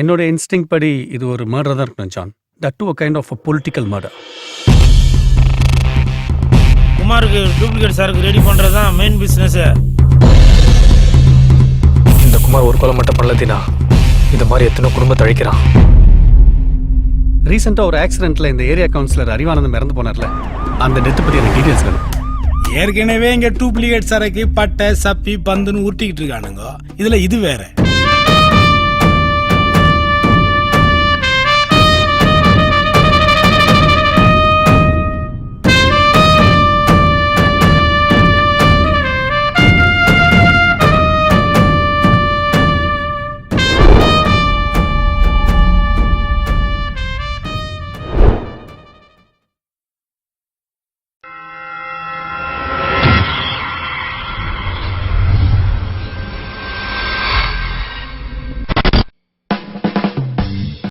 என்னோட இன்ஸ்டிங் படி இது ஒரு மர்டர் தான் இருக்கணும் John. That to a kind of a political murder. குமாருக்கு டூப்ளிகேட் சாருக்கு ரெடி பண்ணுறது தான் மெயின் பிஸ்னஸ். இந்த குமார் ஒரு கொலை மட்டும் பண்ணலத்தினா இந்த மாதிரி எத்தனை குடும்பத்தை அழிக்கிறான். ரீசெண்டாக ஒரு ஆக்சிடென்ட்ல இந்த ஏரியா கவுன்சிலர் அறிவானந்தம் இறந்து போனார்ல, அந்த டெத்து பற்றி எனக்கு டீட்டெயில்ஸ் வேணும். ஏற்கனவே இங்க டூப்ளிகேட் சரக்கு பட்டை சப்பி பந்துன்னு உருட்டிக்கிட்டு இருக்கானுங்க. இதுல இது வேற.